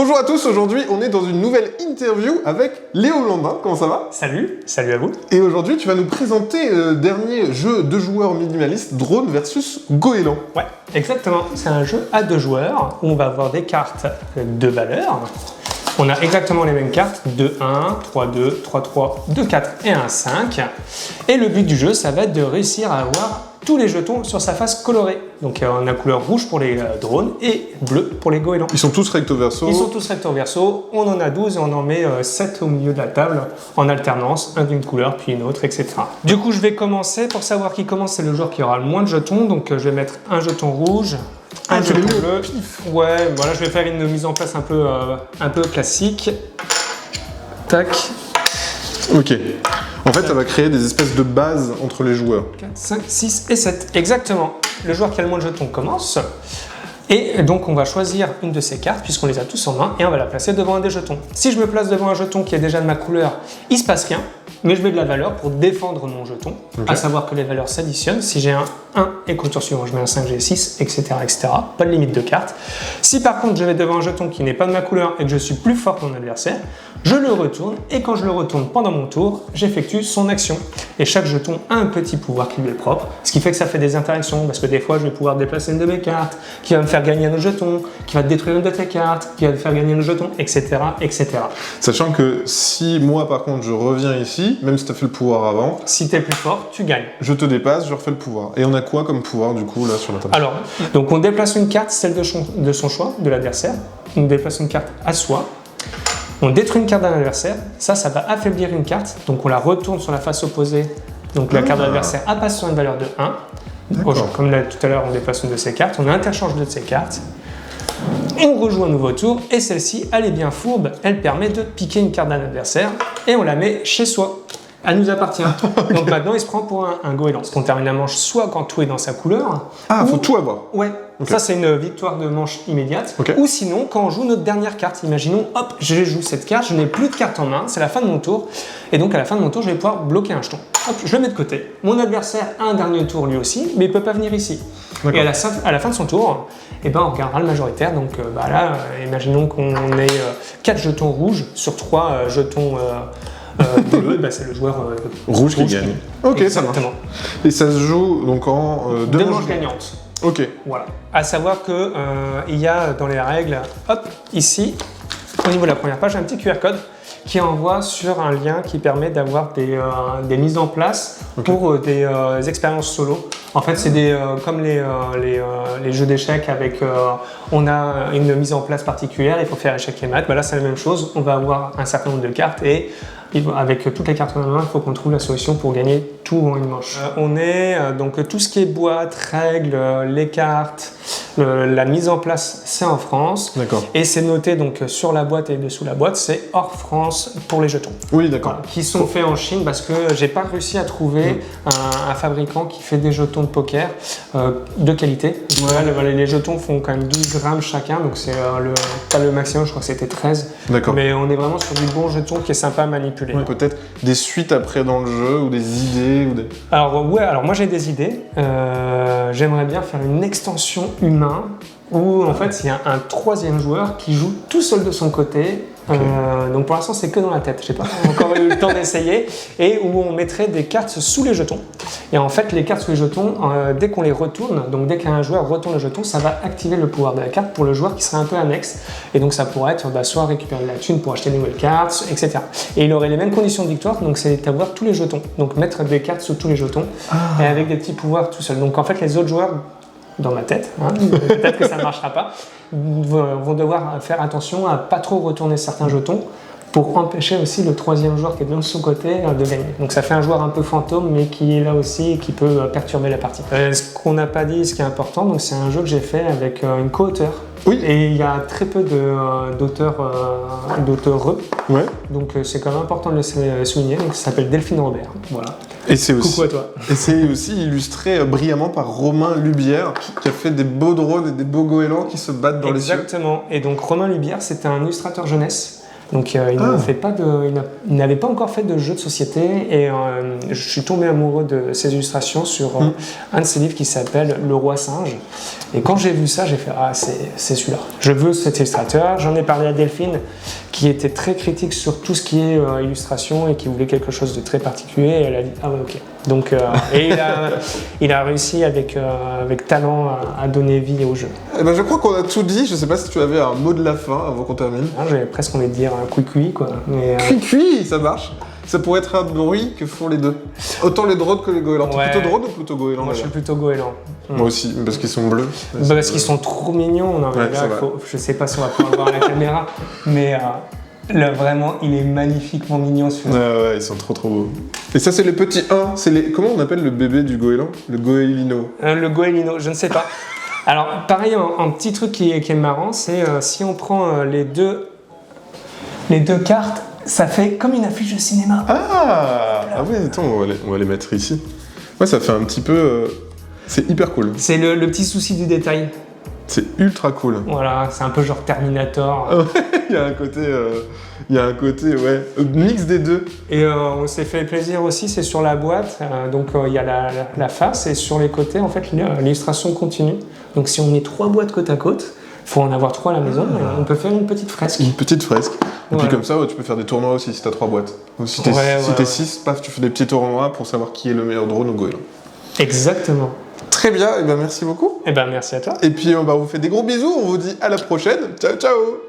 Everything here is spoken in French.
Bonjour à tous, aujourd'hui on est dans une nouvelle interview avec Léo Landin, comment ça va? Salut à vous. Et aujourd'hui tu vas nous présenter le dernier jeu de joueurs minimaliste, Drone versus Goéland. Ouais, exactement, c'est un jeu à 2 joueurs où on va avoir des cartes de valeur. On a exactement les mêmes cartes, 2-1, 3-2, 3-3, 2-4 et 1-5. Et le but du jeu, ça va être de réussir à avoir tous les jetons sur sa face colorée. Donc on a couleur rouge pour les drones et bleu pour les goélands. Ils sont tous recto verso. Ils sont tous recto verso, on en a 12 et on en met 7 au milieu de la table en alternance, un d'une couleur puis une autre, etc. Du coup je vais commencer, pour savoir qui commence, c'est le joueur qui aura le moins de jetons, donc je vais mettre un jeton rouge, un jeton bleu. Ouais, voilà, je vais faire une mise en place un peu classique. Tac. Ok. En fait, ça va créer des espèces de bases entre les joueurs. 4, 5, 6 et 7. Exactement. Le joueur qui a le moins de jetons commence. Et donc, on va choisir une de ces cartes, puisqu'on les a tous en main, et on va la placer devant un des jetons. Si je me place devant un jeton qui est déjà de ma couleur, il ne se passe rien, mais je mets de la valeur pour défendre mon jeton, à savoir que les valeurs s'additionnent. Si j'ai un 1 et qu'au tour suivant, je mets un 5, j'ai 6, etc., etc. Pas de limite de cartes. Si par contre, je vais devant un jeton qui n'est pas de ma couleur et que je suis plus fort que mon adversaire, je le retourne, et quand je le retourne pendant mon tour, j'effectue son action. Et chaque jeton a un petit pouvoir qui lui est propre, ce qui fait que ça fait des interactions, parce que des fois, je vais pouvoir déplacer une de mes cartes, qui va me faire gagner un autre jeton, qui va détruire une de tes cartes, qui va me faire gagner un autre jeton, etc., etc. Sachant que si moi, par contre, je reviens ici, même si tu as fait le pouvoir avant, si tu es plus fort, tu gagnes. Je te dépasse, je refais le pouvoir. Et on a quoi comme pouvoir, du coup, là, sur la table? Alors, donc on déplace une carte, celle de son choix, de l'adversaire. On déplace une carte à soi. On détruit une carte d'un adversaire, ça va affaiblir une carte, donc on la retourne sur la face opposée, donc la carte de l'adversaire passe sur une valeur de 1. Comme là, tout à l'heure on déplace une de ces cartes, on interchange deux de ces cartes, on rejoue un nouveau tour, et celle-ci, elle est bien fourbe, elle permet de piquer une carte d'un adversaire, et on la met chez soi. Elle nous appartient. Donc maintenant, il se prend pour un goéland. Parce qu'on termine la manche soit quand tout est dans sa couleur. Ah, faut tout avoir. Ouais. Okay. Ça, c'est une victoire de manche immédiate. Okay. Ou sinon, quand on joue notre dernière carte, imaginons, hop, je joue cette carte, je n'ai plus de carte en main, c'est la fin de mon tour. Et donc, à la fin de mon tour, je vais pouvoir bloquer un jeton. Hop, je le mets de côté. Mon adversaire a un dernier tour lui aussi, mais il ne peut pas venir ici. Et à la fin de son tour, eh ben, on regardera le majoritaire. Donc là, imaginons qu'on ait 4 jetons rouges sur 3 jetons bleu, bah c'est le joueur rouge qui gagne. Ok, exactement. Ça marche. Et ça se joue donc en deux manches gagnantes. Ok. Voilà. À savoir que il y a dans les règles, hop, ici, au niveau de la première page, un petit QR code qui envoie sur un lien qui permet d'avoir des mises en place pour des expériences solo. En fait, c'est comme les jeux d'échecs avec on a une mise en place particulière, il faut faire échec et mat. Bah là, c'est la même chose. On va avoir un certain nombre de cartes et avec toutes les cartes en main, il faut qu'on trouve la solution pour gagner tout en une manche. On est donc tout ce qui est boîte, règles, les cartes, la mise en place, c'est en France. D'accord. Et c'est noté donc sur la boîte et dessous la boîte, c'est hors France pour les jetons. Oui, d'accord. Voilà, qui sont faits en Chine parce que j'ai pas réussi à trouver un fabricant qui fait des jetons de poker de qualité. Voilà, les jetons font quand même 12 grammes chacun, donc c'est pas le maximum, je crois que c'était 13. D'accord. Mais on est vraiment sur du bon jeton qui est sympa à manipuler. Ouais, peut-être des suites après dans le jeu ou des idées ou des... Alors moi j'ai des idées. J'aimerais bien faire une extension humain où en fait il y a un troisième joueur qui joue tout seul de son côté. Donc pour l'instant c'est que dans la tête, j'ai pas encore eu le temps d'essayer, et où on mettrait des cartes sous les jetons. Et en fait les cartes sous les jetons, dès qu'on les retourne, donc dès qu'un joueur retourne le jeton, ça va activer le pouvoir de la carte pour le joueur qui serait un peu annexe. Et donc ça pourrait être soit récupérer de la thune pour acheter de nouvelles cartes, etc. Et il aurait les mêmes conditions de victoire, donc c'est d'avoir tous les jetons. Donc mettre des cartes sous tous les jetons, et avec des petits pouvoirs tout seul. Donc en fait les autres joueurs, dans ma tête, peut-être que ça ne marchera pas, vont devoir faire attention à pas trop retourner certains jetons pour empêcher aussi le troisième joueur qui est de son côté de gagner. Donc ça fait un joueur un peu fantôme, mais qui est là aussi et qui peut perturber la partie. Ce qu'on n'a pas dit, ce qui est important, donc c'est un jeu que j'ai fait avec une co-auteure. Oui. Et il y a très peu d'auteurs. Ouais. Donc c'est quand même important de le souligner. Donc ça s'appelle Delphine Robert. Voilà. Et c'est aussi, coucou à toi. Et c'est aussi illustré brillamment par Romain Lubière, qui a fait des beaux drones et des beaux goélands qui se battent dans les cieux. Exactement. Et donc Romain Lubière, c'était un illustrateur jeunesse Donc il n'avait pas encore fait de jeu de société et je suis tombé amoureux de ses illustrations sur un de ses livres qui s'appelle Le Roi Singe. Et quand j'ai vu ça, j'ai fait ah c'est celui-là. Je veux cet illustrateur. J'en ai parlé à Delphine qui était très critique sur tout ce qui est illustration et qui voulait quelque chose de très particulier. Et elle a dit ah ouais ok. Donc et il a réussi avec talent à donner vie au jeu. Eh ben, je crois qu'on a tout dit. Je sais pas si tu avais un mot de la fin avant qu'on termine. J'avais presque envie de dire un cuicui quoi. Mais, Cuicui, ça marche. Ça pourrait être un bruit que font les deux. Autant les drones que les goélands. T'es plutôt drone ou plutôt goéland? Moi je suis plutôt goéland. Moi aussi, parce qu'ils sont bleus. Parce qu'ils sont trop mignons. Non, mais là, je sais pas si on va pouvoir le voir à la caméra, mais là vraiment il est magnifiquement mignon celui-là. Ouais, ils sont trop beaux. Et ça c'est les petits 1. Comment on appelle le bébé du goéland? Le goélino. Le goélino, je ne sais pas. Alors pareil, un petit truc qui est marrant, c'est si on prend les deux cartes, ça fait comme une affiche de cinéma. Ah ouais, attends, on va les mettre ici. Ouais, ça fait un petit peu... c'est hyper cool. C'est le petit souci du détail. C'est ultra cool. Voilà, c'est un peu genre Terminator. Il y a un côté, ouais, mix des deux. Et on s'est fait plaisir aussi, c'est sur la boîte. Donc il y a la face et sur les côtés, en fait, l'illustration continue. Donc si on met 3 boîtes côte à côte, il faut en avoir 3 à la maison, et on peut faire une petite fresque. Une petite fresque. Et voilà. puis comme ça, tu peux faire des tournois aussi si t'as 3 boîtes. Ou si t'es 6, paf, tu fais des petits tournois pour savoir qui est le meilleur drone au goéland. Exactement. Très bien, et ben merci beaucoup. Et ben merci à toi. Et puis on vous fait des gros bisous, on vous dit à la prochaine. Ciao ciao.